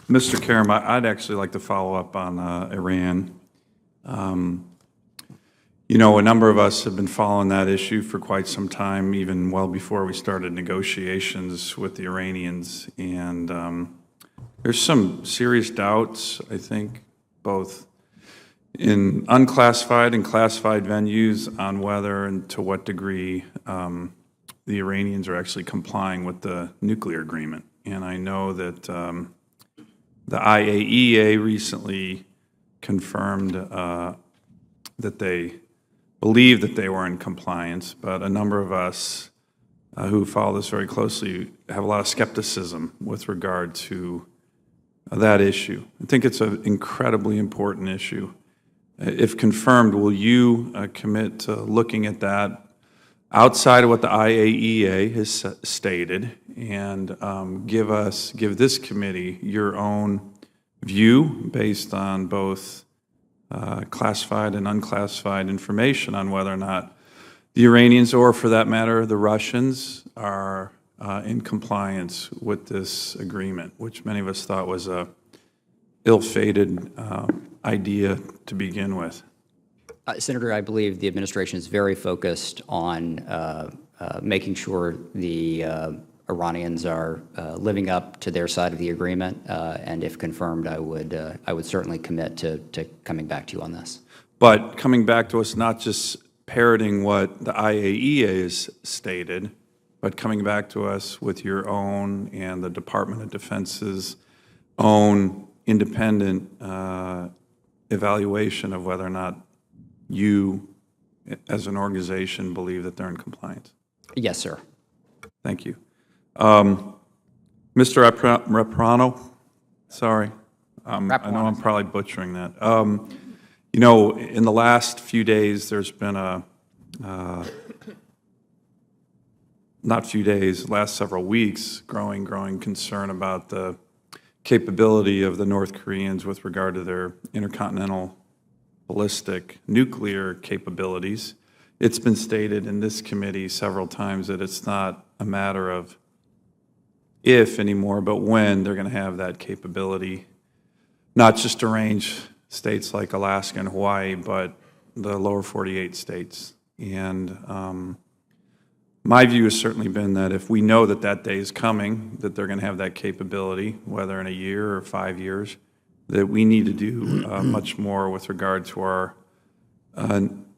Mr. Karam, I'd actually like to follow up on Iran. You know, a number of us have been following that issue for quite some time, even well before we started negotiations with the Iranians. And there's some serious doubts, I think, both in unclassified and classified venues on whether and to what degree the Iranians are actually complying with the nuclear agreement. And I know that the IAEA recently confirmed that they believe that they were in compliance, but a number of us who follow this very closely have a lot of skepticism with regard to that issue. I think it's an incredibly important issue. If confirmed, will you commit to looking at that outside of what the IAEA has stated and give this committee your own view based on both classified and unclassified information on whether or not the Iranians, or for that matter, the Russians, are in compliance with this agreement, which many of us thought was a ill-fated idea to begin with. Senator, I believe the administration is very focused on making sure the Iranians are living up to their side of the agreement, and if confirmed, I would certainly commit to coming back to you on this. But coming back to us, not just parroting what the IAEA has stated, but coming back to us with your own and the Department of Defense's own independent evaluation of whether or not you, as an organization, believe that they're in compliance. Yes, sir. Thank you. Mr. Raprano, sorry. I know I'm probably butchering that. You know, in the last few days, there's been last several weeks, growing concern about the capability of the North Koreans with regard to their intercontinental ballistic nuclear capabilities. It's been stated in this committee several times that it's not a matter of if anymore, but when they're going to have that capability, not just to range states like Alaska and Hawaii, but the lower 48 states. And my view has certainly been that if we know that that day is coming, that they're going to have that capability, whether in a year or 5 years, that we need to do much more with regard to our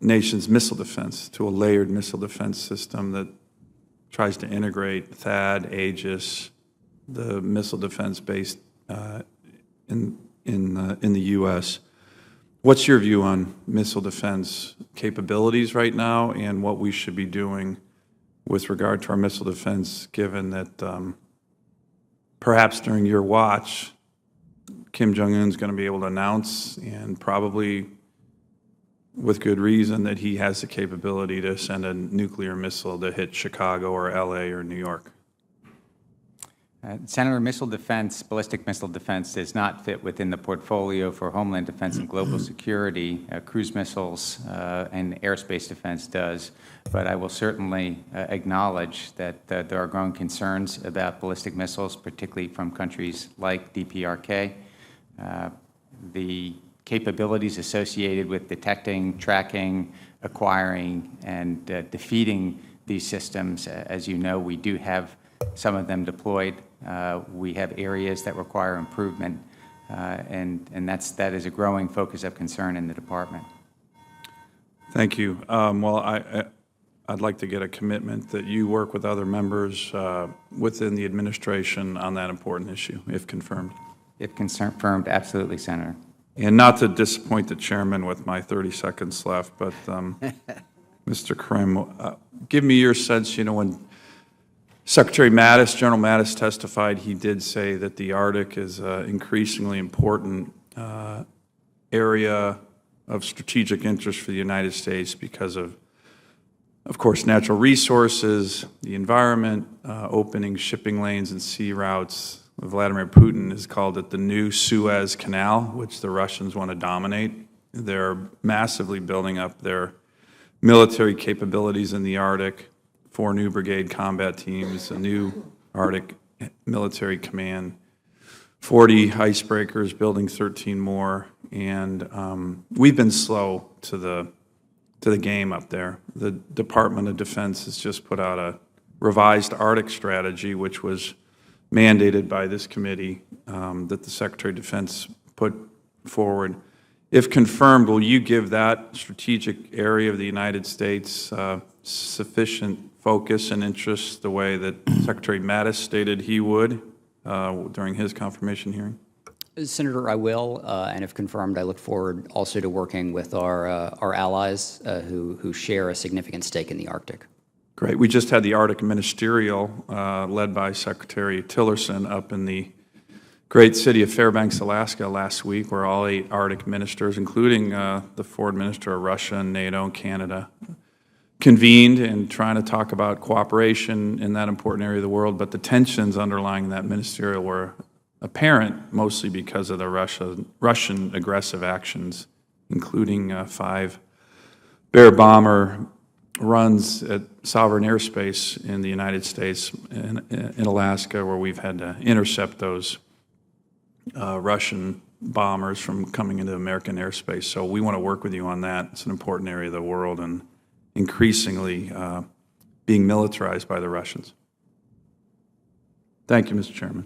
nation's missile defense, to a layered missile defense system that tries to integrate THAAD, Aegis, the missile defense based in the U.S. What's your view on missile defense capabilities right now, and what we should be doing with regard to our missile defense, given that perhaps during your watch, Kim Jong-un is going to be able to announce, and probably with good reason, that he has the capability to send a nuclear missile to hit Chicago or L.A. or New York? Senator, missile defense, ballistic missile defense, does not fit within the portfolio for homeland defense and global security. Cruise missiles and airspace defense does. But I will certainly acknowledge that there are growing concerns about ballistic missiles, particularly from countries like DPRK. The capabilities associated with detecting, tracking, acquiring, and defeating these systems, as you know, we do have some of them deployed. We have areas that require improvement, and that is a growing focus of concern in the department. Thank you. Well, I'd like to get a commitment that you work with other members within the administration on that important issue, if confirmed. If confirmed, absolutely, Senator. And not to disappoint the chairman with my 30 seconds left, but Mr. Krim, give me your sense, you know, when Secretary Mattis, General Mattis testified, he did say that the Arctic is an increasingly important area of strategic interest for the United States because of course, natural resources, the environment, opening shipping lanes and sea routes. Vladimir Putin has called it the new Suez Canal, which the Russians want to dominate. They're massively building up their military capabilities in the Arctic. 4 new brigade combat teams, a new Arctic military command. 40 icebreakers, building 13 more, and we've been slow to the game up there. The Department of Defense has just put out a revised Arctic strategy, which was mandated by this committee, that the Secretary of Defense put forward. If confirmed, will you give that strategic area of the United States sufficient focus and interest the way that Secretary Mattis stated he would during his confirmation hearing? Senator, I will, and if confirmed, I look forward also to working with our allies who share a significant stake in the Arctic. Great. We just had the Arctic Ministerial led by Secretary Tillerson up in the great city of Fairbanks, Alaska last week, where all 8 Arctic ministers, including the foreign minister of Russia and NATO and Canada, convened and trying to talk about cooperation in that important area of the world. But the tensions underlying that ministerial were apparent, mostly because of the Russian aggressive actions, including 5 Bear bomber runs at sovereign airspace in the United States in Alaska, where we've had to intercept those Russian bombers from coming into American airspace. So we want to work with you on that. It's an important area of the world and increasingly being militarized by the Russians. Thank you, Mr. Chairman.